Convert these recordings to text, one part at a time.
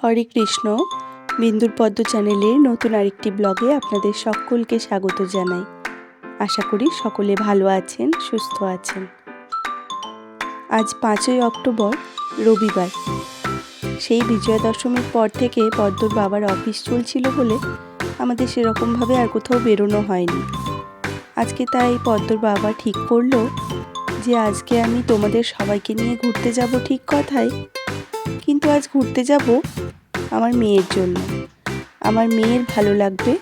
হরে কৃষ্ণ। বিন্দুর পদ্ম চ্যানেলের নতুন আরেকটি ব্লগে আপনাদের সকলকে স্বাগত জানাই। আশা করি সকলে ভালো আছেন, সুস্থ আছেন। আজ 5ই অক্টোবর, রবিবার। সেই বিজয়া দশমীর পর থেকে পদ্মর বাবার অফিস চলছিল বলে আমাদের সেরকমভাবে আর কোথাও বেরোনো হয়নি। আজকে তাই পদ্মর বাবা ঠিক করলো যে আজকে আমি তোমাদের সবাইকে নিয়ে ঘুরতে যাব, ঠিক কথাই, কিন্তু আজ ঘুরতে যাব আমার মেয়ের জন্য। আমার মেয়ের ভালো লাগবে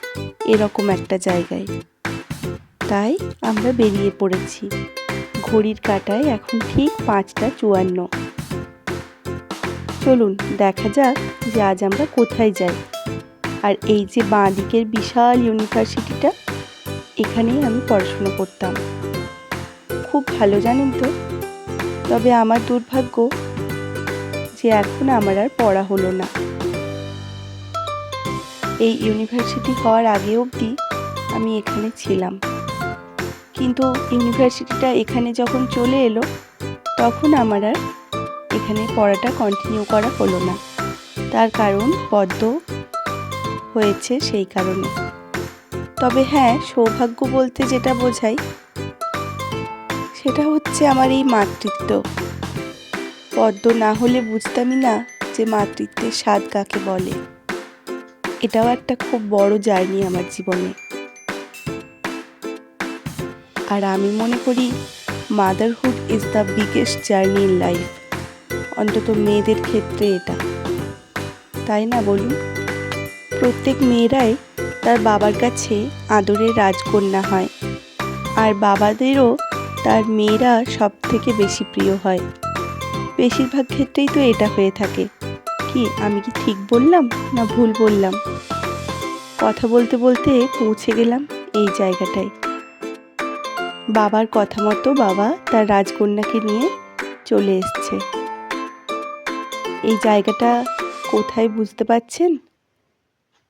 এরকম একটা জায়গায়। তাই আমরা বেরিয়ে পড়েছি। ঘড়ির কাঁটায় এখন ঠিক 5:54। চলুন দেখা যাক যে আজ আমরা কোথায় যাই। আর এই যে বাঁ দিকের বিশাল ইউনিভার্সিটিটা, এখানেই আমি পড়াশুনো করতাম। খুব ভালো, জানেন তো। তবে আমার দুর্ভাগ্য যে এখন আমার আর পড়া হলো না। এই ইউনিভার্সিটি হওয়ার আগে অবধি আমি এখানে ছিলাম, কিন্তু ইউনিভার্সিটিটা এখানে যখন চলে এলো তখন আমার আর এখানে পড়াটা কন্টিনিউ করা হলো না। তার কারণ পদ্ম হয়েছে, সেই কারণে। তবে হ্যাঁ, সৌভাগ্য বলতে যেটা বোঝাই সেটা হচ্ছে আমার এই মাতৃত্ব। পদ্ম না হলে বুঝতামই না যে মাতৃত্বের স্বাদ কাকে বলে। এটাও একটা খুব বড় জার্নি আমার জীবনে। আর আমি মনে করি motherhood is the biggest journey in life, অন্তত মেয়েদের ক্ষেত্রে এটা, তাই না বলুন? প্রত্যেক মেয়েরাই তার বাবার কাছে আদরের রাজকন্যা হয়, আর বাবাদেরও তার মেয়েরা সব থেকে বেশি প্রিয় হয়। বেশিরভাগ ক্ষেত্রেই তো এটা হয়ে থাকে। কি আমি কি ঠিক বললাম না ভুল বললাম? কথা বলতে বলতে পৌঁছে গেলাম এই জায়গাটায়। বাবার কথা মতো বাবা তার রাজকন্যাকে নিয়ে চলে এসছে। এই জায়গাটা কোথায় বুঝতে পারছেন?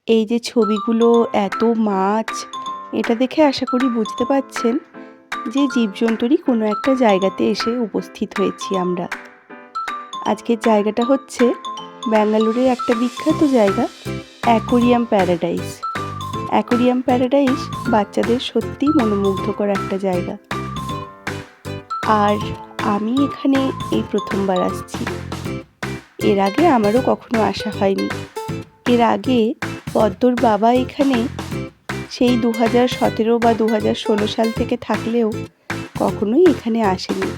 এই যে ছবিগুলো, এত মাছ, এটা দেখে আশা করি বুঝতে পারছেন যে জীবজন্তুরই কোনো একটা জায়গাতে এসে উপস্থিত হয়েছি আমরা। আজকের জায়গাটা হচ্ছে ব্যাঙ্গালোরের একটা বিখ্যাত জায়গা, অ্যাকোরিয়াম প্যারাডাইস। অ্যাকোরিয়াম প্যারাডাইস বাচ্চাদের সত্যিই মনোমুগ্ধকর একটা জায়গা। আর আমি এখানে এই প্রথমবার আসছি। এর আগে আমারও কখনো আসা হয়নি। এর আগে পদ্মর বাবা এখানে সেই 2017 বা 2016 সাল থেকে থাকলেও কখনোই এখানে আসেনি।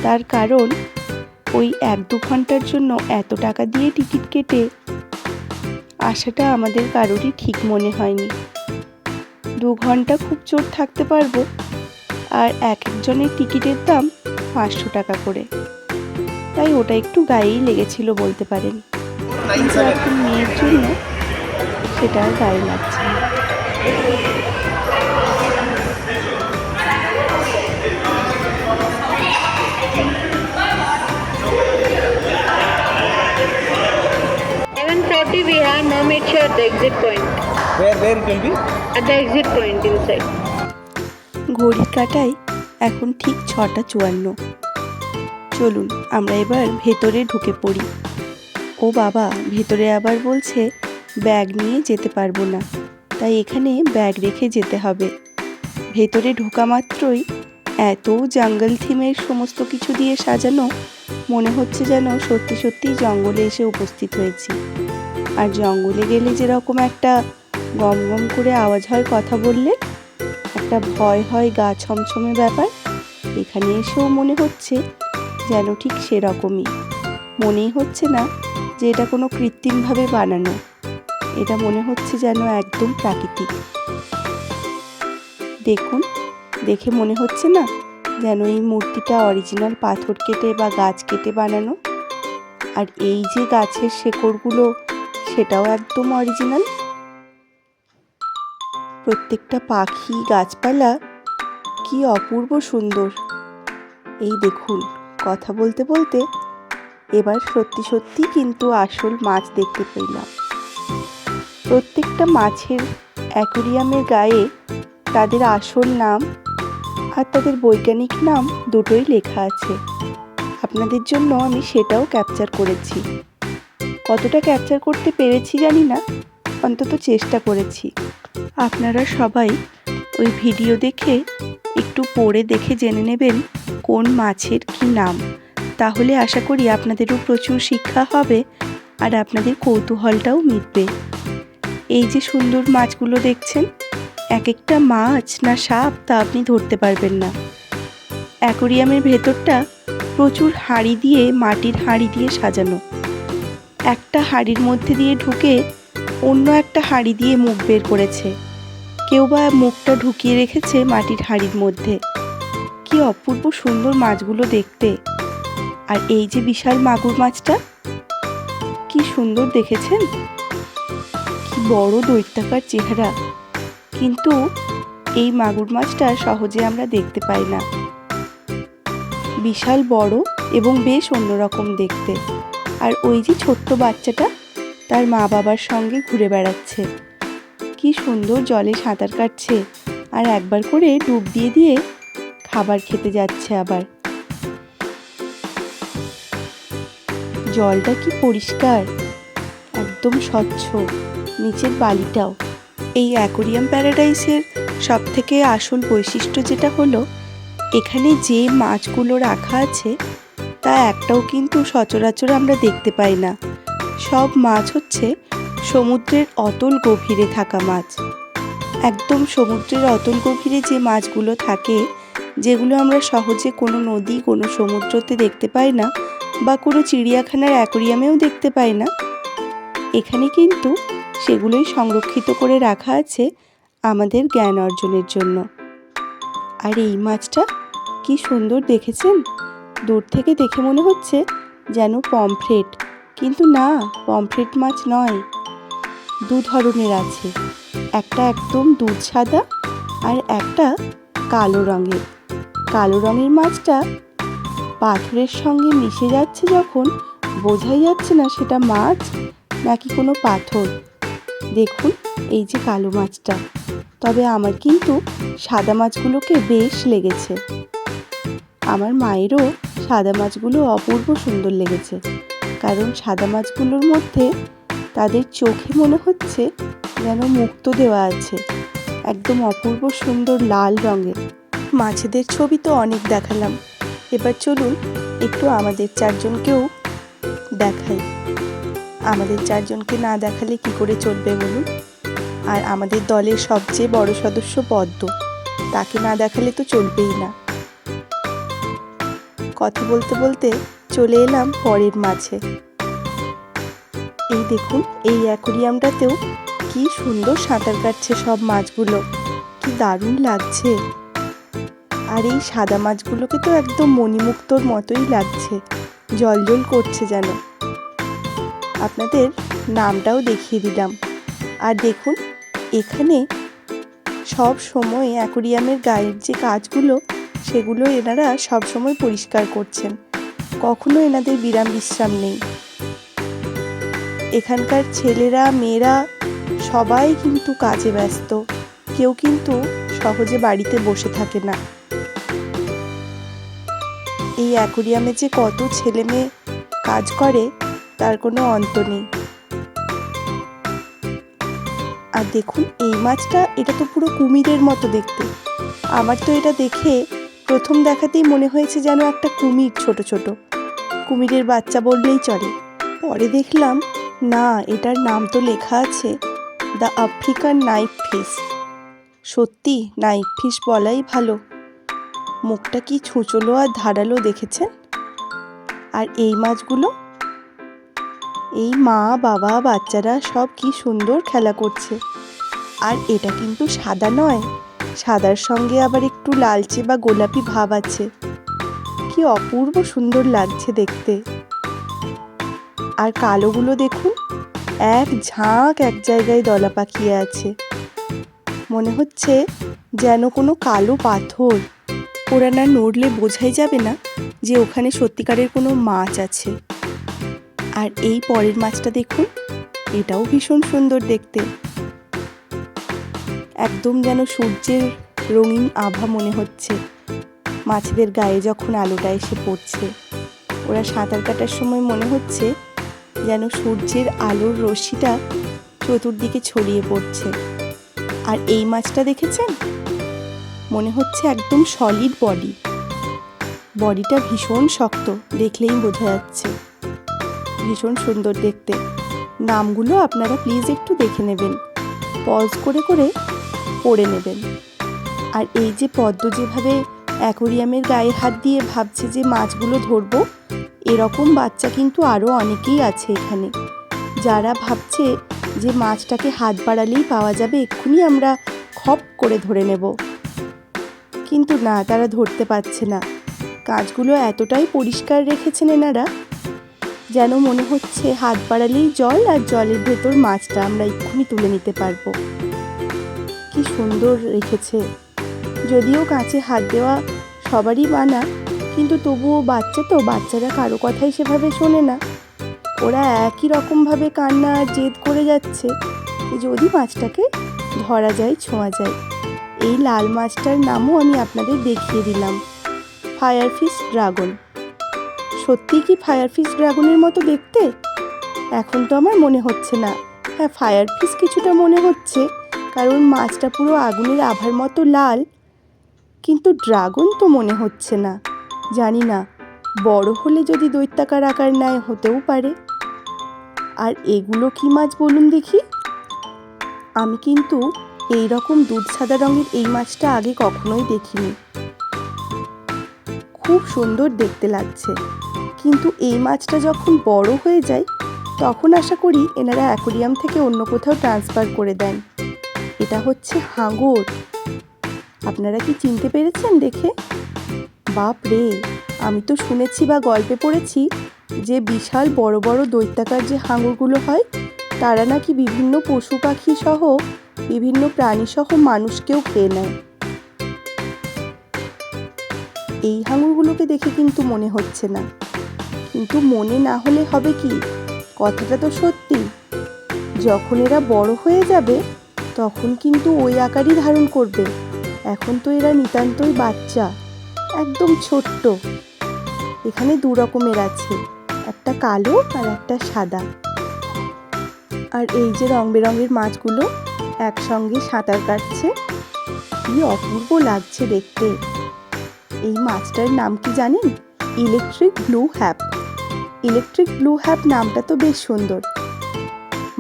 তার কারণ ওই 1-2 ঘন্টার জন্য এত টাকা দিয়ে টিকিট কেটে আসাটা আমাদের কারোরই ঠিক মনে হয়নি। 2 ঘন্টা খুব জোর থাকতে পারবো, আর এক একজনের টিকিটের দাম 500 টাকা করে। তাই ওটা একটু গায়েই লেগেছিল বলতে পারেন। কিন্তু এখন মেয়ের জন্য সেটা আর গায়ে লাগছে না। We have now made sure at the exit point. Where it will be? At the exit point inside. ঘড়ির কাঁটায় এখন ঠিক 6:54। চলুন আমরা এবার ভেতরে ঢুকে পড়ি। ও বাবা, ভেতরে আবার বলছে ব্যাগ নিয়ে যেতে পারবো না, তাই এখানে ব্যাগ রেখে যেতে হবে। ভেতরে ঢোকা মাত্রই এত জঙ্গল থিমের সমস্ত কিছু দিয়ে সাজানো, মনে হচ্ছে যেন সত্যি সত্যিই জঙ্গলে এসে উপস্থিত হয়েছি। আর জঙ্গলে গেলে যেরকম একটা গম গম করে আওয়াজ হয় কথা বললে, একটা ভয় হয় গা ছমছমে ব্যাপার, এখানে এসেও মনে হচ্ছে যেন ঠিক সেরকমই। মনেই হচ্ছে না যে এটা কোনো কৃত্রিমভাবে বানানো। এটা মনে হচ্ছে যেন একদম প্রাকৃতিক। দেখুন, দেখে মনে হচ্ছে না যেন এই মূর্তিটা অরিজিনাল পাথর কেটে বা গাছ কেটে বানানো? আর এই যে গাছের শেকড়গুলো, সেটাও একদম অরিজিনাল। প্রত্যেকটা পাখি, গাছপালা কি অপূর্ব সুন্দর। এই দেখুন, কথা বলতে বলতে এবার সত্যি সত্যি কিন্তু আসল মাছ দেখতে পেলাম। প্রত্যেকটা মাছের অ্যাকোরিয়ামের গায়ে তাদের আসল নাম আর তাদের বৈজ্ঞানিক নাম দুটোই লেখা আছে। আপনাদের জন্য আমি সেটাও ক্যাপচার করেছি। কতটা ক্যাপচার করতে পেরেছি জানি না, অন্তত চেষ্টা করেছি। আপনারা সবাই ওই ভিডিও দেখে একটু পড়ে দেখে জেনে নেবেন কোন মাছের কী নাম। তাহলে আশা করি আপনাদেরও প্রচুর শিক্ষা হবে আর আপনাদের কৌতূহলটাও মিটবে। এই যে সুন্দর মাছগুলো দেখছেন, এক একটা মাছ না সাপ তা আপনি ধরতে পারবেন না। অ্যাকোরিয়ামের ভেতরটা প্রচুর হাঁড়ি দিয়ে, মাটির হাঁড়ি দিয়ে সাজানো। একটা হাঁড়ির মধ্যে দিয়ে ঢুকে অন্য একটা হাঁড়ি দিয়ে মুখ বের করেছে, কেউ বা মুখটা ঢুকিয়ে রেখেছে মাটির হাঁড়ির মধ্যে। কি অপূর্ব সুন্দর মাছগুলো দেখতে। আর এই যে বিশাল মাগুর মাছটা, কি সুন্দর দেখেছেন, কি বড় দৈত্যাকার চেহারা। কিন্তু এই মাগুর মাছটা সহজে আমরা দেখতে পাই না। বিশাল বড় এবং বেশ অন্যরকম দেখতে। আর ওই যে ছোট্ট বাচ্চাটা তার মা বাবার সঙ্গে ঘুরে বেড়াচ্ছে, কি সুন্দর জলে সাঁতার কাটছে আর একবার করে ডুব দিয়ে দিয়ে খাবার খেতে যাচ্ছে। আবার জলটা কি পরিষ্কার, একদম স্বচ্ছ, নিচের বালিটাও। এই অ্যাকোরিয়াম প্যারাডাইসের সবথেকে আসল বৈশিষ্ট্য যেটা হলো, এখানে যে মাছগুলো রাখা আছে তা একটাও কিন্তু সচরাচর আমরা দেখতে পাই না। সব মাছ হচ্ছে সমুদ্রের অতল গভীরে থাকা মাছ। একদম সমুদ্রের অতল গভীরে যে মাছগুলো থাকে, যেগুলো আমরা সহজে কোনো নদী, কোনো সমুদ্রতে দেখতে পাই না বা কোনো চিড়িয়াখানার অ্যাকোরিয়ামেও দেখতে পাই না, এখানে কিন্তু সেগুলোই সংরক্ষিত করে রাখা আছে আমাদের জ্ঞান অর্জনের জন্য। আর এই মাছটা কি সুন্দর দেখেছেন, দূর থেকে দেখে মনে হচ্ছে যেন পমফ্রেট, কিন্তু না, পমফ্রেট মাছ নয়। দু ধরনের আছে, একটা একদম দুধ সাদা আর একটা কালো রঙের। কালো রঙের মাছটা পাথরের সঙ্গে মিশে যাচ্ছে যখন, বোঝাই যাচ্ছে না সেটা মাছ নাকি কোনো পাথর। দেখুন এই যে কালো মাছটা। তবে আমার কিন্তু সাদা মাছগুলোকে বেশ লেগেছে। আমার মায়েরও সাদা মাছগুলো অপূর্ব সুন্দর লেগেছে, কারণ সাদা মাছগুলোর মধ্যে তাদের চোখে মনে হচ্ছে যেন মুক্তো দেওয়া আছে, একদম অপূর্ব সুন্দর লাল রঙের। মাছেদের ছবি তো অনেক দেখালাম, এবার চলুন একটু আমাদের চারজনকেও দেখাই। আমাদের চারজনকে না দেখালে কি করে চলবে বলুন। আর আমাদের দলের সবচেয়ে বড় সদস্য পদ্ম, তাকে না দেখালে তো চলবেই না। কথা বলতে বলতে চলে এলাম পরের মাছে। এই দেখুন, এই অ্যাকোরিয়ামটাতেও কি সুন্দর সাঁতার কাটছে সব মাছগুলো, কি দারুণ লাগছে। আর এই সাদা মাছগুলোকে তো একদম মণিমুক্তোর মতোই লাগছে, জলজল করছে যেন। আপনাদের নামটাও দেখিয়ে দিলাম। আর দেখুন, এখানে সব সময় অ্যাকোরিয়ামের গায়ের যে কাজগুলো, সেগুলো এনারা সব সময় পরিষ্কার করছেন, কখনো এনাদের বিরাম বিশ্রাম নেই। এখানকার ছেলেরা, মেয়েরা সবাই কিন্তু কাজে ব্যস্ত, কেউ কিন্তু সহজে বাড়িতে বসে থাকে না। এই অ্যাকোরিয়ামে যে কত ছেলে মেয়ে কাজ করে তার কোনো অন্ত নেই। আর দেখুন এই মাছটা, এটা তো পুরো কুমিরের মতো দেখতে। আমার তো এটা দেখে প্রথম দেখাতেই মনে হয়েছে যেন একটা কুমির, ছোট ছোট কুমিরের বাচ্চা বললেই চলে। পরে দেখলাম না, এটার নাম তো লেখা আছে দ্য আফ্রিকান নাইফ ফিশ। সত্যি নাইফ ফিশ বলাই ভালো, মুখটা কি ছুঁচলো আর ধারালো দেখেছেন। আর এই মাছগুলো, এই মা বাবা বাচ্চারা সব কি সুন্দর খেলা করছে। আর এটা কিন্তু সাদা নয়, সাদার সঙ্গে আবার একটু লালচে বা গোলাপি ভাব আছে, কি অপূর্ব সুন্দর লাগছে দেখতে। আর কালোগুলো দেখুন, এক ঝাঁক এক জায়গায় দলা পাকিয়ে আছে, মনে হচ্ছে যেন কোনো কালো পাথর। ওরা না নড়লে বোঝাই যাবে না যে ওখানে সত্যিকারের কোনো মাছ আছে। আর এই পরের মাছটা দেখুন, এটাও ভীষণ সুন্দর দেখতে, একদম যেন সূর্যের রঙিন আভা মনে হচ্ছে মাছেদের গায়ে যখন আলোটা এসে পড়ছে। ওরা সাঁতার কাটার সময় মনে হচ্ছে যেন সূর্যের আলোর রশ্মিটা চতুর্দিকে ছড়িয়ে পড়ছে। আর এই মাছটা দেখেছেন, মনে হচ্ছে একদম সলিড বডি, বডিটা ভীষণ শক্ত, দেখলেই বোঝা যাচ্ছে। ভীষণ সুন্দর দেখতে। নামগুলো আপনারা প্লিজ একটু দেখে নেবেন, পজ করে করে পড়ে নেবেন। আর এই যে পদ্ম যেভাবে অ্যাকোরিয়ামের গায়ে হাত দিয়ে ভাবছে যে মাছগুলো ধরবো, এরকম বাচ্চা কিন্তু আরও অনেকেই আছে এখানে, যারা ভাবছে যে মাছটাকে হাত বাড়ালেই পাওয়া যাবে, এক্ষুনি আমরা খপ করে ধরে নেব। কিন্তু না, তারা ধরতে পারছে না। কাঁচগুলো এতটাই পরিষ্কার রেখেছেন এনারা, যেন মনে হচ্ছে হাত বাড়ালেই জল, আর জলের ভেতর মাছটা আমরা এক্ষুনি তুলে নিতে পারবো। কি সুন্দর রেখেছে। যদিও কাঁচে হাত দেওয়া সবারই মানা, কিন্তু তবুও বাচ্চা তো, বাচ্চারা কারো কথাই সেভাবে শোনে না। ওরা একই রকমভাবে কান্না আর জেদ করে যাচ্ছে যে যদি মাছটাকে ধরা যায়, ছোঁয়া যায়। এই লাল মাছটার নামও আমি আপনাদের দেখিয়ে দিলাম, ফায়ারফিশ ড্রাগন। সত্যি কি ফায়ারফিশ ড্রাগনের মতো দেখতে? এখন তো আমার মনে হচ্ছে না। হ্যাঁ, ফায়ারফিশ কিছুটা মনে হচ্ছে, কারণ মাছটা পুরো আগুনের আভার মতো লাল, কিন্তু ড্রাগন তো মনে হচ্ছে না। জানি না, বড় হলে যদি দৈত্যাকার আকার নেয় হতেও পারে। আর এগুলো কি মাছ বলুন দেখি? আমি কিন্তু এই রকম দুধ সাদা রঙের এই মাছটা আগে কখনোই দেখিনি। খুব সুন্দর দেখতে লাগছে, কিন্তু এই মাছটা যখন বড় হয়ে যায় তখন আশা করি এনারা অ্যাকোরিয়াম থেকে অন্য কোথাও ট্রান্সফার করে দেন। এটা হচ্ছে হাঙর। আপনারা কি চিনতে পেরেছেন দেখে? বাপ রে, আমি তো শুনেছি বা গল্পে পড়েছি যে বিশাল বড় বড় দৈত্যাকার যে হাঙরগুলো হয়, তারা নাকি বিভিন্ন পশু পাখি সহ, বিভিন্ন প্রাণী সহ মানুষকেও খেয়ে নেয়। এই হাঙরগুলোকে দেখে কিন্তু মনে হচ্ছে না, কিন্তু মনে না হলে হবে কি, কথাটা তো সত্যি। যখন এরা বড় হয়ে যাবে তখন কিন্তু ওই আকারই ধারণ করবে। এখন তো এরা নিতান্তই বাচ্চা, একদম ছোট্ট। এখানে দু রকমের আছে, একটা কালো আর একটা সাদা। আর এই যে রং বেরঙের মাছগুলো একসঙ্গে সাঁতার কাটছে, কি অপূর্ব লাগছে দেখতে। এই মাছটার নাম কি জানেন? Electric blue hap. Electric blue hap নামটা তো বেশ সুন্দর।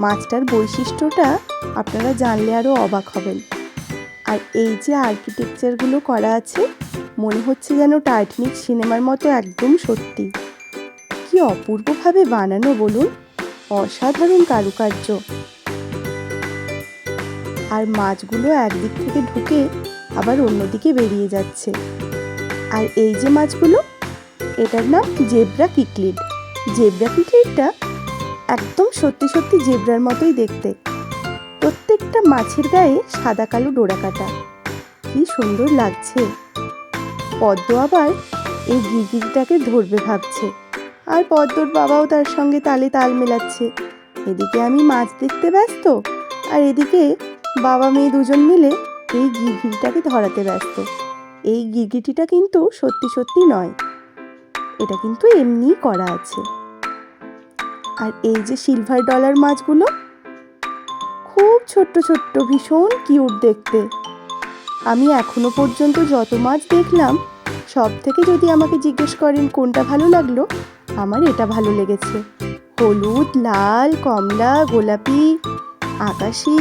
মাছটার বৈশিষ্ট্যটা আপনারা জানলে আরও অবাক হবেন। আর এই যে আর্কিটেকচারগুলো করা আছে, মনে হচ্ছে যেন টাইটানিক সিনেমার মতো, একদম সত্যি। কি অপূর্বভাবে বানানো বলুন, অসাধারণ কারুকার্য। আর মাছগুলো একদিক থেকে ঢুকে আবার অন্যদিকে বেরিয়ে যাচ্ছে। আর এই যে মাছগুলো, এটার নাম জেব্রা কিকলিড। জেব্রা কিকলিডটা একদম সত্যি সত্যি জেব্রার মতোই দেখতে। প্রত্যেকটা মাছের গায়ে সাদা কালো ডোরা কাটা, কি সুন্দর লাগছে। পদ্ম আবার এই গিরগিটিটাকে ধরবে ভাবছে, আর পদ্মর বাবাও তার সঙ্গে তালে তাল মেলাচ্ছে। এদিকে আমি মাছ দেখতে ব্যস্ত, আর এদিকে বাবা মেয়ে দুজন মিলে এই গিরগিটিটাকে ধরাতে ব্যস্ত। এই গিরগিটিটা কিন্তু সত্যি সত্যি নয়, এটা কিন্তু এমনিই করা আছে। আর এই যে সিলভার ডলার মাছগুলো, খুব ছোট্ট ছোট্ট, ভীষণ কিউট দেখতে। আমি এখনো পর্যন্ত যত মাছ দেখলাম, সব থেকে যদি আমাকে জিজ্ঞেস করেন কোনটা ভালো লাগলো, আমার এটা ভালো লেগেছে। হলুদ, লাল, কমলা, গোলাপি, আকাশি,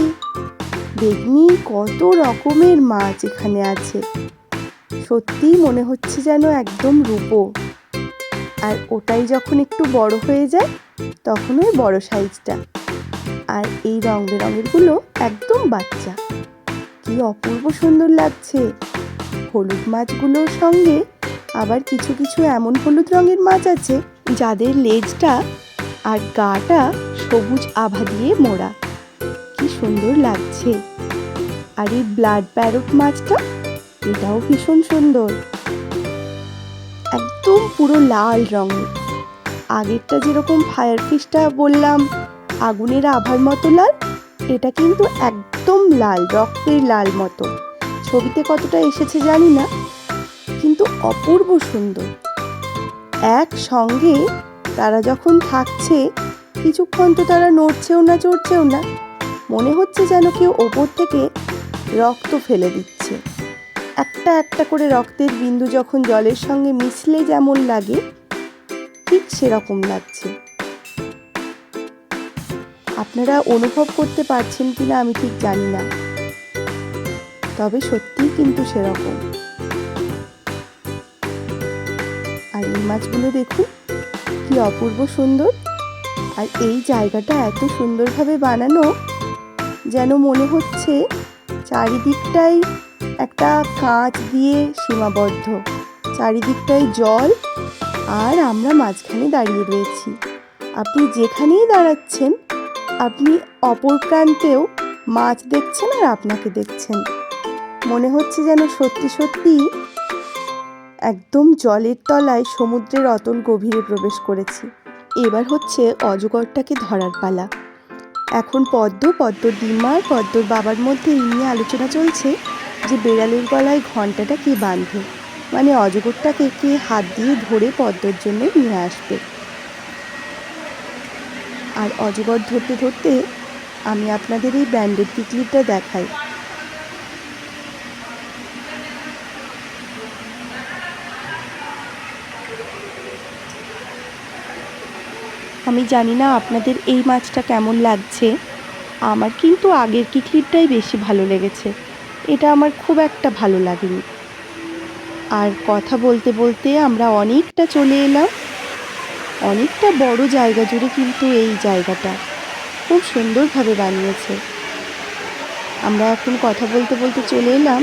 বেগনি, কত রকমের মাছ এখানে আছে। সত্যিই মনে হচ্ছে যেন একদম রূপো। আর ওটাই যখন একটু বড় হয়ে যায় তখন ওই বড় সাইজটা। আর এই রং বেরঙেরগুলো একদম বাচ্চা। কি অপূর্ব সুন্দর লাগছে। হলুদ মাছগুলোর সঙ্গে আবার কিছু কিছু এমন হলুদ রঙের মাছ আছে যাদের লেজটা আর গাটা সবুজ আভা দিয়ে মোড়া, কি সুন্দর লাগছে। আর এই ব্লাড প্যারট মাছটা, এটাও ভীষণ সুন্দর, একদম পুরো লাল রঙের। আগেরটা যেরকম ফায়ারফিশটা বললাম আগুনের আভার মতো লাল, এটা কিন্তু একদম লাল, রক্তের লাল মতো। ছবিতে কতটা এসেছে জানি না, কিন্তু অপূর্ব সুন্দর। একসঙ্গে তারা যখন থাকছে কিছুক্ষণ তো তারা নড়ছেও না চড়ছেও না, মনে হচ্ছে যেন কেউ ওপর থেকে রক্ত ফেলে দিচ্ছে। একটা একটা করে রক্তের বিন্দু যখন জলের সঙ্গে মিশলে যেমন লাগে ঠিক সেরকম লাগছে। আপনারা অনুভব করতে পারছেন কিনা আমি ঠিক জানি না, তবে সত্যিই কিন্তু সেরকম। আর এই মাছগুলো দেখুন কি অপূর্ব সুন্দর। আর এই জায়গাটা এত সুন্দরভাবে বানানো যেন মনে হচ্ছে চারিদিকটাই একটা কাঁচ দিয়ে সীমাবদ্ধ, চারিদিকটাই জল আর আমরা মাঝখানে দাঁড়িয়ে রয়েছি। আপনি যেখানেই দাঁড়াচ্ছেন আপনি অপর প্রান্তেও মাছ দেখছেন আর আপনাকে দেখছেন। মনে হচ্ছে যেন সত্যি সত্যি একদম জলের তলায় সমুদ্রের অতল গভীরে প্রবেশ করেছি। এবার হচ্ছে অজগরটাকে ধরার পালা। এখন পদ্মর দিমা আর পদ্মর বাবার মধ্যে এই নিয়ে আলোচনা চলছে যে বেড়ালের গলায় ঘণ্টাটা কে বাঁধে, মানে অজগরটাকে কে হাত দিয়ে ধরে পদ্মর জন্য নিয়ে আসবে। আর অজগর ধরতে ধরতে আমি আপনাদের এই ব্যান্ডেড টিকলিটা দেখাই। আমি জানি না আপনাদের এই মাছটা কেমন লাগছে, আমার কিন্তু আগের কিকলিরটাই বেশি ভালো লেগেছে, এটা আমার খুব একটা ভালো লাগেনি। আর কথা বলতে বলতে আমরা অনেকটা চলে এলাম, অনেকটা বড় জায়গা জুড়ে কিন্তু এই জায়গাটা খুব সুন্দরভাবে বানিয়েছে। আমরা এখন কথা বলতে বলতে চলে এলাম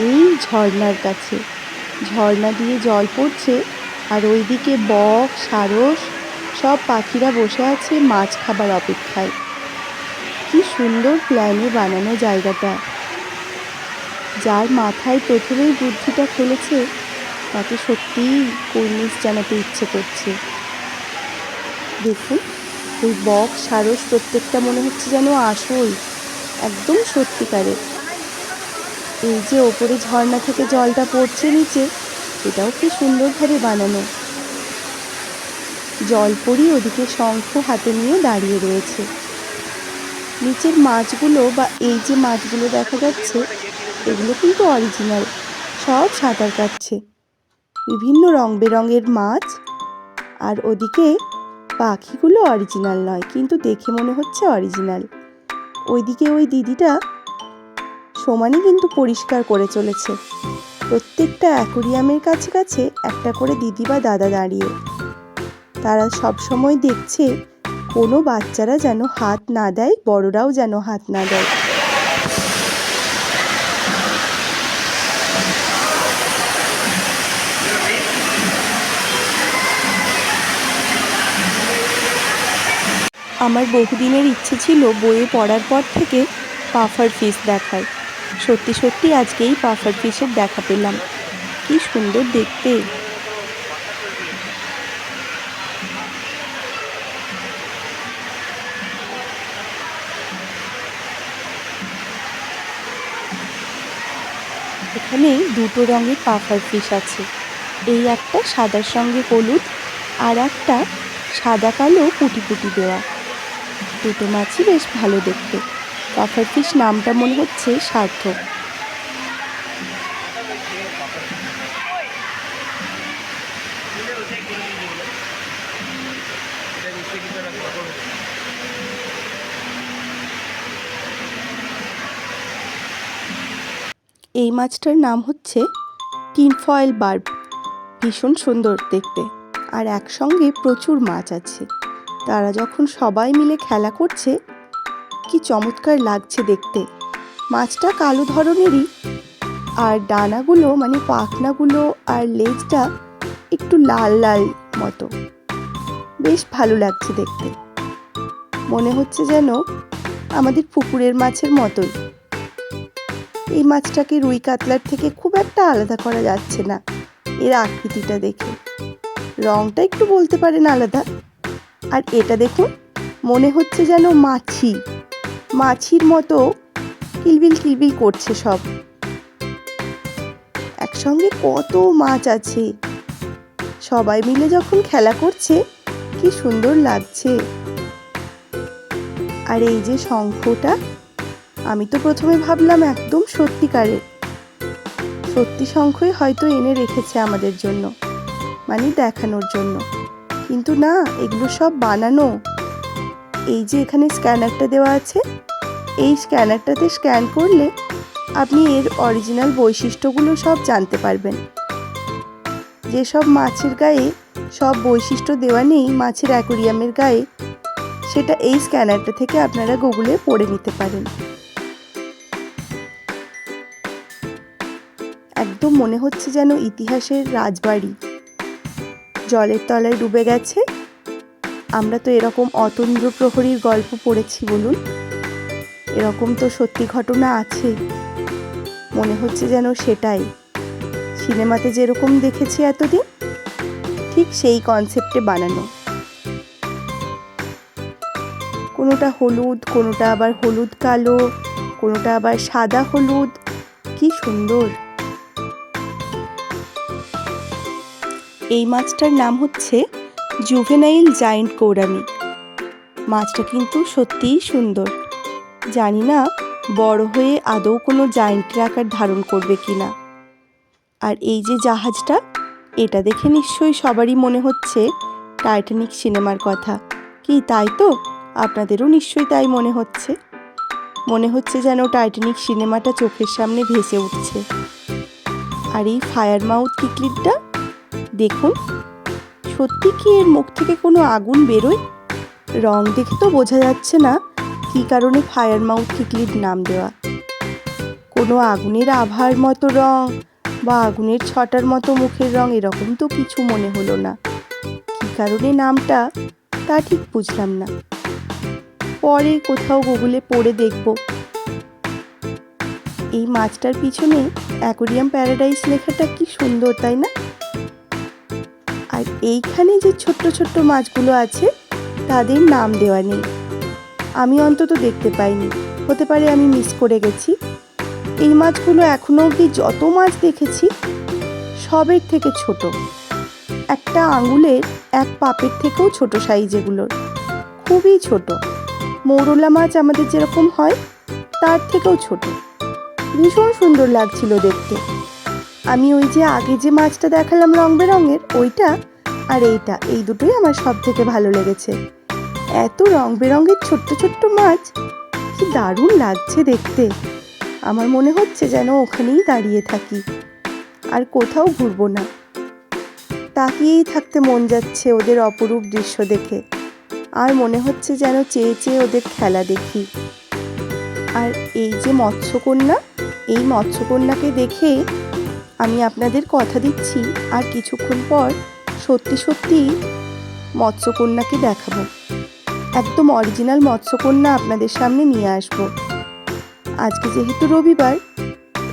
এই ঝর্ণার কাছে। ঝর্ণা দিয়ে জল পড়ছে আর ওইদিকে বক, সারস সব পাখিরা বসে আছে মাছ খাবার অপেক্ষায়। কি সুন্দর প্ল্যানে বানানো জায়গাটা। যার মাথায় প্রথমেই বুদ্ধিটা খেলেছে তাকে সত্যিই কুর্নিশ জানাতে ইচ্ছে করছে। দেখুন ওই বক, সারস প্রত্যেকটা মনে হচ্ছে যেন আসল, একদম সত্যিকারের। এই যে ওপরে ঝর্ণা থেকে জলটা পড়ছে নিচে, এটাও কি সুন্দরভাবে বানানো। জলপরি ওদিকে শঙ্খ হাতে নিয়ে দাঁড়িয়ে রয়েছে। নিচের মাছগুলো বা এই যে মাছগুলো দেখা যাচ্ছে এগুলো কিন্তু অরিজিনাল, সব সাঁতার কাটছে, বিভিন্ন রং বেরঙের মাছ। আর ওদিকে পাখিগুলো অরিজিনাল নয় কিন্তু দেখে মনে হচ্ছে অরিজিনাল। ওইদিকে ওই দিদিটা সমানই কিন্তু পরিষ্কার করে চলেছে। প্রত্যেকটা অ্যাকোরিয়ামের কাছে কাছে একটা করে দিদি বা দাদা দাঁড়িয়ে, তারা সব সময় দেখছে কোনো বাচ্চারা যেন হাত না দেয়, বড়রাও যেন হাত না দেয়। আমার বহুদিনের ইচ্ছে ছিল বইয়ে পড়ার পর থেকে পাফার ফিশ দেখার। সত্যি সত্যি আজকেই পাফার ফিশের দেখা পেলাম, কি সুন্দর দেখতে। এখানে দুটো রঙের পাফার ফিশ আছে, এই একটা সাদার সঙ্গে হলুদ আর একটা সাদা কালো পুটি পুটি দেওয়া। দুটো মাছই বেশ ভালো দেখতে। পাফার ফিশ নামটা মনে হচ্ছে সার্থক। এই মাছটার নাম হচ্ছে টিনফয়েল বার্ব, ভীষণ সুন্দর দেখতে। আর একসঙ্গে প্রচুর মাছ আছে, তারা যখন সবাই মিলে খেলা করছে কি চমৎকার লাগছে দেখতে। মাছটা কালো ধরনেরই, আর ডানাগুলো মানে পাখনাগুলো আর লেজটা একটু লাল লাল মতো, বেশ ভালো লাগছে দেখতে। মনে হচ্ছে যেন আমাদের পুকুরের মাছের মতোই। এই মাছটাকে রুই কাতলার থেকে খুব একটা আলাদা করা যাচ্ছে না এর আকৃতিটা দেখে, রংটা একটু বলতে পারেন আলাদা। আর এটা দেখুন, মনে হচ্ছে যেন মাছির মতো কিলবিল কিলবিল করছে সব। একসঙ্গে কত মাছ আছে, সবাই মিলে যখন খেলা করছে কি সুন্দর লাগছে। আর এই যে শঙ্খটা, আমি তো প্রথমে ভাবলাম একদম সত্যিকারের, সত্যি শঙ্খই হয়তো এনে রেখেছে আমাদের জন্য, মানে দেখানোর জন্য। কিন্তু না, এগুলো সব বানানো। এই যে এখানে স্ক্যানারটা দেওয়া আছে, এই স্ক্যানারটাতে স্ক্যান করলে আপনি এর অরিজিনাল বৈশিষ্ট্যগুলো সব জানতে পারবেন। যেসব মাছের গায়ে সব বৈশিষ্ট্য দেওয়া নেই মাছের অ্যাকোরিয়ামের গায়ে, সেটা এই স্ক্যানারটা থেকে আপনারা গুগলে পড়ে নিতে পারেন। একদম মনে হচ্ছে যেন ইতিহাসের রাজবাড়ি জলের তলায় ডুবে গেছে। আমরা তো এরকম অতন্দ্র প্রহরীর গল্প পড়েছি, বলুন, এরকম তো সত্যি ঘটনা আছে। মনে হচ্ছে যেন সেটাই সিনেমাতে যেরকম দেখেছি এতদিন, ঠিক সেই কনসেপ্টে বানানো। কোনোটা হলুদ, কোনোটা আবার হলুদ কালো, কোনোটা আবার সাদা হলুদ, কি সুন্দর। এই মাছটার নাম হচ্ছে জুভেনাইল জায়েন্ট গৌরামি। মাছটা কিন্তু সত্যিই সুন্দর। জানি না বড় হয়ে আদৌ কোনো জায়েন্টের আকার ধারণ করবে কিনা। আর এই যে জাহাজটা, এটা দেখে নিশ্চয়ই সবারই মনে হচ্ছে টাইটানিক সিনেমার কথা। কি তাই তো? আপনাদেরও নিশ্চয়ই তাই মনে হচ্ছে। মনে হচ্ছে যেন টাইটানিক সিনেমাটা চোখের সামনে ভেসে উঠছে। আর এই ফায়ার মাউথ কিকলিটটা দেখুন, সত্যি কি এর মুখ থেকে কোনো আগুন বেরোয়? রং দেখে তো বোঝা যাচ্ছে না কী কারণে ফায়ার মাউথ কিকলিট নাম দেওয়া। কোনো আগুনের আভার মতো রং বা আগুনের ছটার মতো মুখের রং, এরকম তো কিছু মনে হলো না। কী কারণে নামটা তা ঠিক বুঝলাম না। পরে কোথাও গুগলে পড়ে দেখব। এই মাছটার পিছনে অ্যাকোরিয়াম প্যারাডাইস লেখাটা কি সুন্দর, তাই না? আর এইখানে যে ছোট্ট ছোট্ট মাছগুলো আছে, তাদের নাম দেওয়া নেই। আমি অন্তত দেখতে পাইনি, হতে পারে আমি মিস করে গেছি। এই মাছগুলো এখনো অবধি যত মাছ দেখেছি সবের থেকে ছোট, একটা আঙুলের এক পাপের থেকেও ছোট সাইজ এগুলোর, খুবই ছোট। মৌরলা মাছ আমাদের যেরকম হয় তার থেকেও ছোট। ভীষণ সুন্দর লাগছিল দেখতে। আমি ওই যে আগে যে মাছটা দেখালাম রং বেরঙের, ওইটা আর এইটা, এই দুটোই আমার সব থেকে ভালো লেগেছে। এত রং বেরঙের ছোট্ট ছোট্ট মাছ, কি দারুণ লাগছে দেখতে। আমার মনে হচ্ছে যেন ওখানেই দাঁড়িয়ে থাকি, আর কোথাও ঘুরবো না। তাকিয়েই থাকতে মন যাচ্ছে ওদের অপরূপ দৃশ্য দেখে, আর মনে হচ্ছে যেন চেয়ে চেয়ে ওদের খেলা দেখি। আর এই যে মৎস্যকন্যা, এই মৎস্যকন্যাকে দেখে আমি আপনাদের কথা দিচ্ছি আর কিছুক্ষণ পর সত্যি সত্যি মৎস্যকন্যাকে দেখাবো। একদম অরিজিনাল মৎস্যকন্যা আপনাদের সামনে নিয়ে আসব। আজকে যেহেতু রবিবার,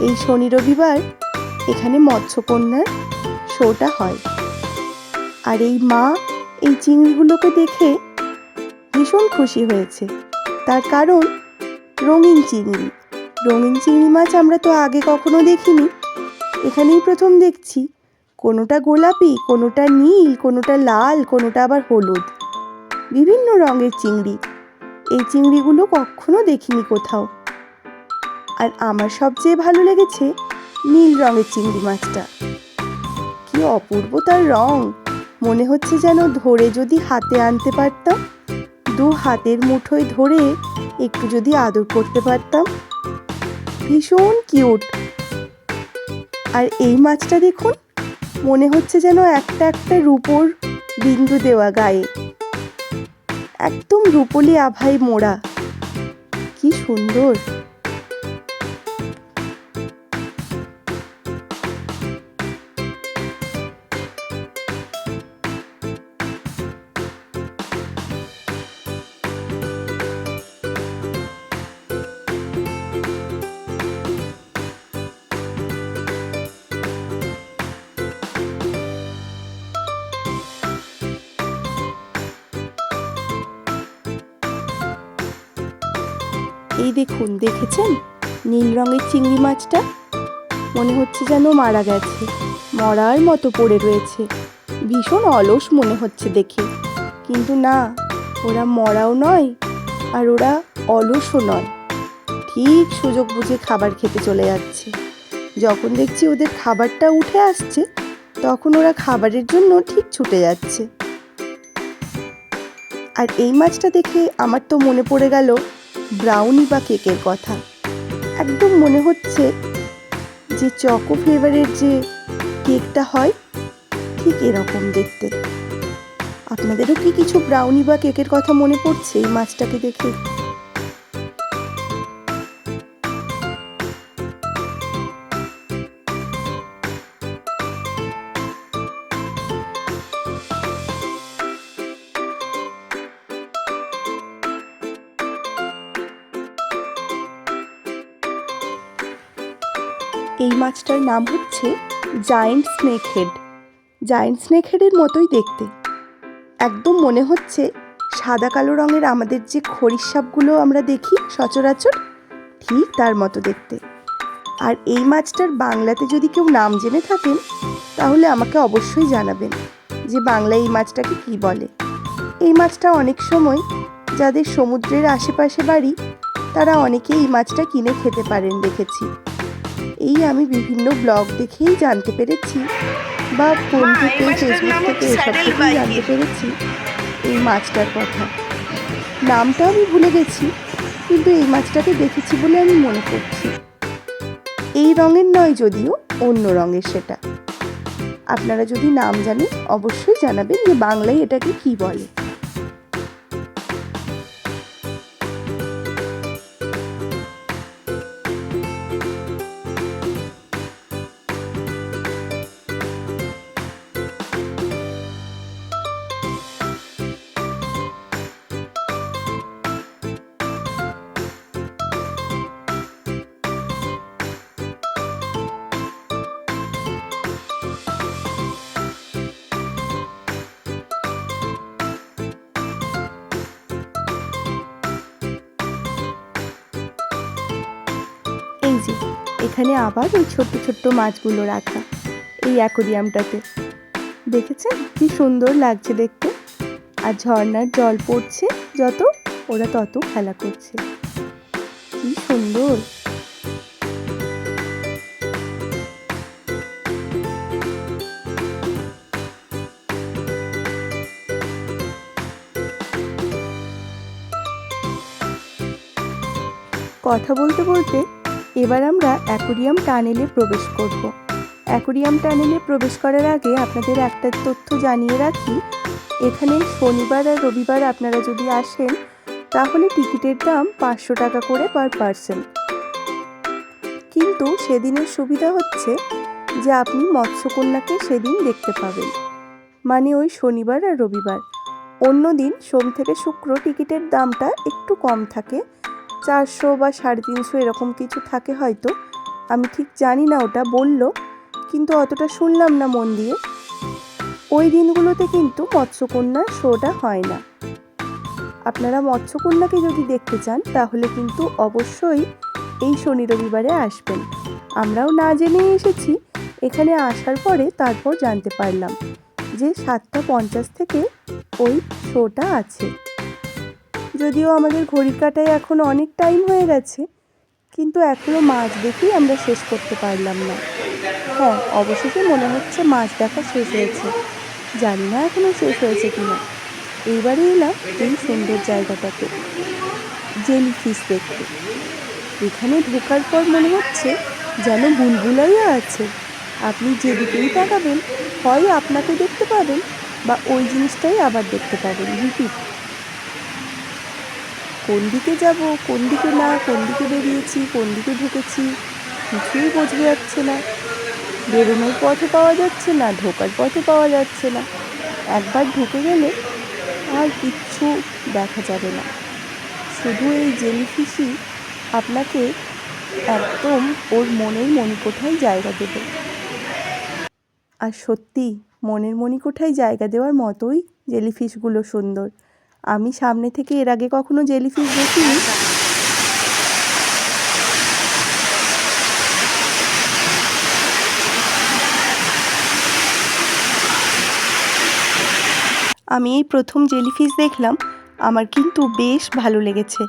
এই শনি রবিবার এখানে মৎস্যকন্যার শোটা হয়। আর এই মা এই চিংড়িগুলোকে দেখে ভীষণ খুশি হয়েছে। তার কারণ রঙিন চিংড়ি। রঙিন চিংড়ি মাছ আমরা তো আগে কখনো দেখিনি, এখানেই প্রথম দেখছি। কোনোটা গোলাপি, কোনোটা নীল, কোনোটা লাল, কোনোটা আবার হলুদ, বিভিন্ন রঙের চিংড়ি। এই চিংড়িগুলো কখনো দেখিনি কোথাও। আর আমার সবচেয়ে ভালো লেগেছে নীল রঙের চিংড়ি মাছটা। কি অপূর্ব তার রং! মনে হচ্ছে যেন ধরে যদি হাতে আনতে পারতাম, দু হাতের মুঠোয় ধরে একটু যদি আদর করতে পারতাম। ভীষণ কিউট। আর এই মাছটা দেখুন, মনে হচ্ছে যেন একটা একটা রূপোর বিন্দু দেওয়া গায়ে, একদম রূপোলি আভায় মোড়া। কি সুন্দর! এই দেখুন, দেখেছেন নীল রঙের চিংড়ি মাছটা? মনে হচ্ছে যেন মারা গেছে, মরার মতো পড়ে রয়েছে। ভীষণ অলস মনে হচ্ছে দেখে, কিন্তু না, ওরা মরাও নয়, আর ওরা অলসও নয়, ঠিক সুযোগ বুঝে খাবার খেতে চলে যাচ্ছে। যখন দেখছি ওদের খাবারটা উঠে আসছে, তখন ওরা খাবারের জন্য ঠিক ছুটে যাচ্ছে। আর এই মাছটা দেখে আমার তো মনে পড়ে গেল ব্রাউনি বা কেকের কথা। একদম মনে হচ্ছে যে চকো ফ্লেভারের যে কেকটা হয় ঠিক এরকম দেখতে। আপনাদেরও কি কিছু ব্রাউনি বা কেকের কথা মনে পড়ছে এই মাছটাকে দেখে? এই মাছটার নাম হচ্ছে giant snake head. Giant snake হেডের মতোই দেখতে। একদম মনে হচ্ছে সাদা কালো রঙের আমাদের যে খরিশ সাপগুলো আমরা দেখি সচরাচর, ঠিক তার মতো দেখতে। আর এই মাছটার বাংলাতে যদি কেউ নাম জেনে থাকেন, তাহলে আমাকে অবশ্যই জানাবেন যে বাংলায় এই মাছটাকে কী বলে। এই মাছটা অনেক সময় যাদের সমুদ্রের আশেপাশে বাড়ি, তারা অনেকেই এই মাছটা কিনে খেতে পারেন দেখেছি। এই আমি বিভিন্ন ব্লগ দেখেই জানতে পেরেছি, বা ফোন থেকে ফেসবুক থেকে এসব থেকেই জানতে পেরেছি এই মাছটার কথা। নামটা আমি ভুলে গেছি, কিন্তু এই মাছটাকে দেখেছি বলে আমি মনে করছি। এই রঙের নয়, যদিও অন্য রঙের সেটা। আপনারা যদি নাম জানেন অবশ্যই জানাবেন যে বাংলায় এটাকে কি বলে। এই যে এখানে আবার ওই ছোট্ট ছোট্ট মাছগুলো রাখা এই অ্যাকোরিয়ামটাতে, দেখেছেন কি সুন্দর লাগছে দেখতে। আর ঝর্ণার জল পড়ছে যত, ওরা তত খেলা করছে, কি সুন্দর। কথা বলতে বলতে এবার আমরা অ্যাকোরিয়াম টানেলে প্রবেশ করব। অ্যাকোরিয়াম টানেলে প্রবেশ করার আগে আপনাদের একটা তথ্য জানিয়ে রাখি, এখানে শনিবার আর রবিবার আপনারা যদি আসেন, তাহলে টিকিটের দাম 500 টাকা করে পার পারসন। কিন্তু সেদিনের সুবিধা হচ্ছে যে আপনি মৎস্যকন্যাকে সেদিন দেখতে পাবেন, মানে ওই শনিবার আর রবিবার। অন্য দিন সোম থেকে শুক্র টিকিটের দামটা একটু কম থাকে, 400 বা 350 এরকম কিছু থাকে হয়তো, আমি ঠিক জানি না, ওটা বললো কিন্তু অতটা শুনলাম না মন দিয়ে। ওই দিনগুলোতে কিন্তু মৎস্যকন্যার শোটা হয় না। আপনারা মৎস্যকন্যাকে যদি দেখতে চান তাহলে কিন্তু অবশ্যই এই শনি রবিবারে আসবেন। আমরাও না জেনেই এসেছি, এখানে আসার পরে তারপর জানতে পারলাম যে 7:50 থেকে ওই শোটা আছে। যদিও আমাদের ঘড়ির কাঁটায় এখন অনেক টাইম হয়ে গেছে, কিন্তু এখনও মাছ দেখেই আমরা শেষ করতে পারলাম না। হ্যাঁ, অবশেষে মনে হচ্ছে মাছ দেখা শেষ হয়েছে, জানি না এখনও শেষ হয়েছে কিনা। এইবারে এলাম এই সুন্দর জায়গাটাতে জেলিফিশ দেখতে। এখানে ঢোকার পর মনে হচ্ছে যেন বুলবুলাইয়া আছে। আপনি যেদিকেই তাকাবেন হয় আপনাকে দেখতে পাবেন, বা ওই জিনিসটাই আবার দেখতে পাবেন রিপিট। কোন দিকে যাব, কোন দিকে না, কোন দিকে বেরিয়েছি, কোন দিকে ঢুকেছি, কিছুই বোঝা যাচ্ছে না। বেরোনোর পথও পাওয়া যাচ্ছে না, ঢোকার পথও পাওয়া যাচ্ছে না। একবার ঢুকে গেলে আর কিচ্ছু দেখা যাবে না, শুধু এই জেলিফিশই আপনাকে একদম ওর মনের মণিকোঠায় জায়গা দেবে। আর সত্যি মনের মণিকোঠায় জায়গা দেওয়ার মতোই জেলিফিশগুলো সুন্দর। আমি সামনে থেকে এর আগে কখনো জেলিফিশ দেখিনি। আমি এই প্রথম জেলিফিশ দেখলাম, আমার কিন্তু বেশ ভালো লেগেছে,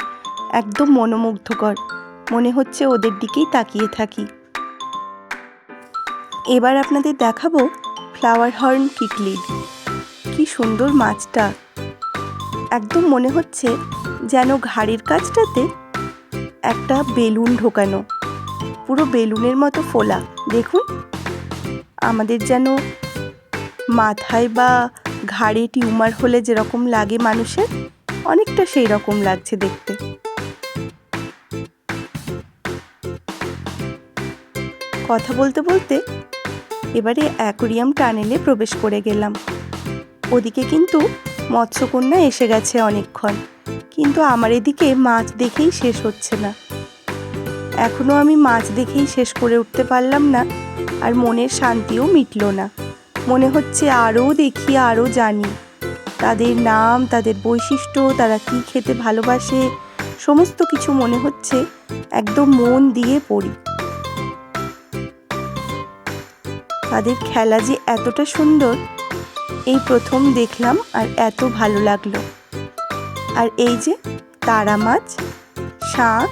একদম মনোমুগ্ধকর। মনে হচ্ছে ওদের দিকেই তাকিয়ে থাকি। এবার আপনাদের দেখাবো ফ্লাওয়ার হর্ন কিকলিড। কি সুন্দর মাছটা, একদম মনে হচ্ছে যেন ঘাড়ের কাছটাতে একটা বেলুন ঢোকানো, পুরো বেলুনের মতো ফোলা। দেখুন, আমাদের যেন মাথায় বা ঘাড়ে টিউমার হলে যেরকম লাগে মানুষের, অনেকটা সেই রকম লাগছে দেখতে। কথা বলতে বলতে এবারে অ্যাকোরিয়াম টানেলে প্রবেশ করে গেলাম। ওদিকে কিন্তু মৎস্যকন্যা এসে গেছে অনেকক্ষণ, কিন্তু আমার এদিকে মাছ দেখেই শেষ হচ্ছে না। এখনও আমি মাছ দেখেই শেষ করে উঠতে পারলাম না, আর মনের শান্তিও মিটল না। মনে হচ্ছে আরও দেখি, আরও জানি তাদের নাম, তাদের বৈশিষ্ট্য, তারা কি খেতে ভালোবাসে, সমস্ত কিছু মনে হচ্ছে একদম মন দিয়ে পড়ি। তাদের খেলা যে এতটা সুন্দর, এই প্রথম দেখলাম আর এত ভালো লাগলো। আর এই যে তারা মাছ, শাঁখ,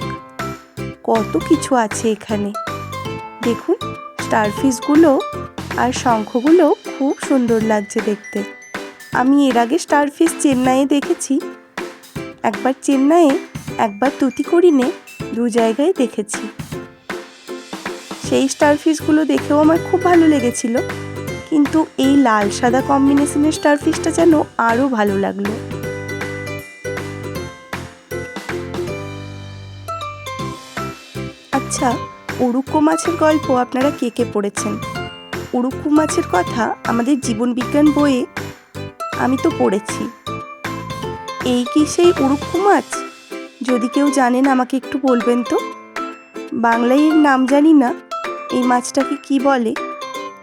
কত কিছু আছে এখানে। দেখুন, স্টারফিশগুলো আর শঙ্খগুলো খুব সুন্দর লাগছে দেখতে। আমি এর আগে স্টারফিশ চেন্নাইয়ে দেখেছি, একবার চেন্নাইয়ে, একবার তুতিকোরিনে, দু জায়গায় দেখেছি। সেই স্টারফিশগুলো দেখেও আমার খুব ভালো লেগেছিল, কিন্তু এই লাল সাদা কম্বিনেশনের স্টারফিশটা যেন আরও ভালো লাগলো। আচ্ছা, উড়ুক্কু মাছের গল্প আপনারা কে কে পড়েছেন? উড়ুক্কু মাছের কথা আমাদের জীবনবিজ্ঞান বইয়ে আমি তো পড়েছি। এই কি সেই উড়ুক্কু মাছ? যদি কেউ জানেন আমাকে একটু বলবেন তো। বাংলায় এর নাম জানি না, এই মাছটাকে কি বলে,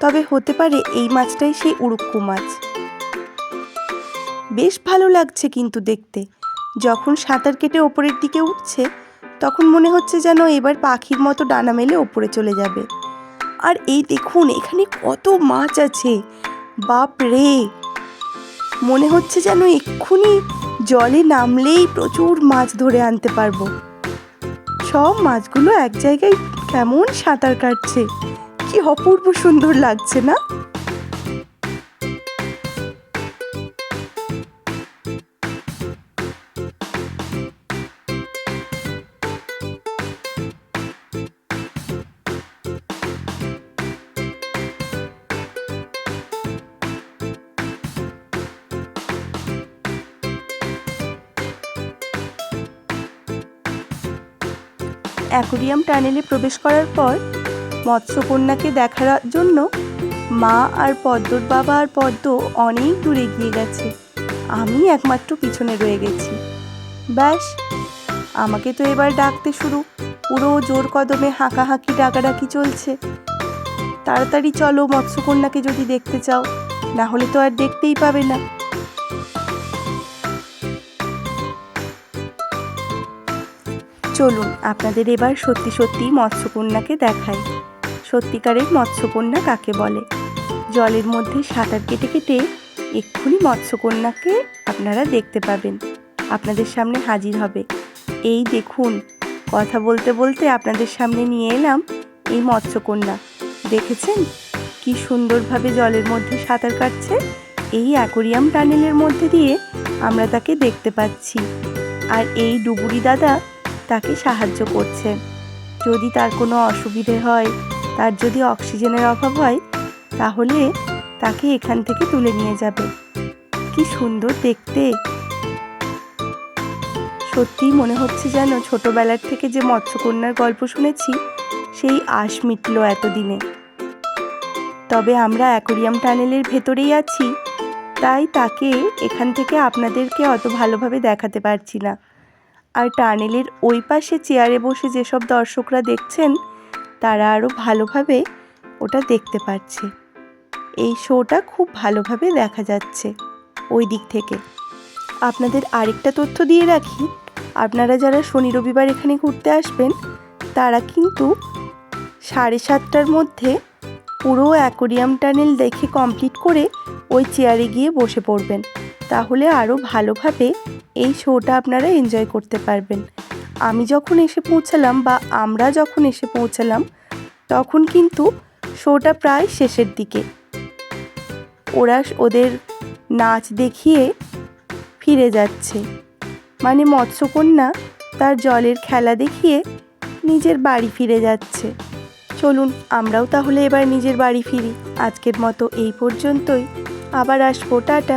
তবে হতে পারে এই মাছটাই সেই উড়ুক্কু মাছ। বেশ ভালো লাগছে কিন্তু দেখতে। যখন সাঁতার কেটে ওপরের দিকে উঠছে, তখন মনে হচ্ছে যেন এবার পাখির মতো ডানা মেলে ওপরে চলে যাবে। আর এই দেখুন, এখানে কত মাছ আছে, বাপ রে! মনে হচ্ছে যেন এক্ষুনি জলে নামলেই প্রচুর মাছ ধরে আনতে পারবো। সব মাছগুলো এক জায়গায় কেমন সাঁতার কাটছে, কি অপূর্ব সুন্দর লাগছে না? অ্যাকোরিয়াম টানেলে প্রবেশ করার পর মৎস্যকন্যাকে দেখার জন্য মা আর পদ্মর বাবা আর পদ্ম অনেক দূরে এগিয়ে গেছে, আমি একমাত্র পিছনে রয়ে গেছি। ব্যাস, আমাকে তো এবার ডাকতে শুরু, পুরো জোর কদমে হাঁকাহাঁকি ডাকাডাকি চলছে। তাড়াতাড়ি চলো মৎস্যকন্যাকে যদি দেখতে চাও, না হলে তো আর দেখতেই পাবে না। চলুন আপনাদের এবার সত্যি সত্যি মৎস্যকন্যাকে দেখাই। সত্যিকারের মৎস্যকন্যা কাকে বলে? জলের মধ্যে সাঁতার কেটে কেটে এক্ষুনি মৎস্যকন্যাকে আপনারা দেখতে পাবেন, আপনাদের সামনে হাজির হবে। এই দেখুন, কথা বলতে বলতে আপনাদের সামনে নিয়ে এলাম এই মৎস্যকন্যা। দেখেছেন কি সুন্দরভাবে জলের মধ্যে সাঁতার কাটছে? এই অ্যাকোরিয়াম টানেলের মধ্যে দিয়ে আমরা তাকে দেখতে পাচ্ছি। আর এই ডুবুরি দাদা তাকে সাহায্য করছে। যদি তার কোনো অসুবিধে হয়, তার যদি অক্সিজেনের অভাব হয়, তাহলে তাকে এখান থেকে তুলে নিয়ে যাবে। কি সুন্দর দেখতে! সত্যিই মনে হচ্ছে যেন ছোটবেলার থেকে যে মৎস্যকন্যার গল্প শুনেছি, সেই আশ মিটল এতদিনে। তবে আমরা অ্যাকোরিয়াম টানেলের ভেতরেই আছি, তাই তাকে এখান থেকে আপনাদেরকে অত ভালোভাবে দেখাতে পারছি না। আর টানেলের ওই পাশে চেয়ারে বসে যেসব দর্শকরা দেখছেন, তারা আরও ভালোভাবে ওটা দেখতে পাচ্ছে। এই শোটা খুব ভালোভাবে দেখা যাচ্ছে ওই দিক থেকে। আপনাদের আরেকটা তথ্য দিয়ে রাখি, আপনারা যারা শনি রবিবার এখানে ঘুরতে আসবেন, তারা কিন্তু 7:30টার মধ্যে পুরো অ্যাকোরিয়াম টানেল দেখে কমপ্লিট করে ওই চেয়ারে গিয়ে বসে পড়বেন। তাহলে আরও ভালোভাবে এই শোটা আপনারা এনজয় করতে পারবেন। আমি যখন এসে পৌঁছালাম বা আমরা যখন এসে পৌঁছালাম তখন কিন্তু শোটা প্রায় শেষের দিকে। ওরা ওদের নাচ দেখিয়ে ফিরে যাচ্ছে, মানে মৎস্যকন্যা তার জলের খেলা দেখিয়ে নিজের বাড়ি ফিরে যাচ্ছে। চলুন আমরাও তাহলে এবার নিজের বাড়ি ফিরি। আজকের মতো এই পর্যন্তই, আবার আসবো, টাটা।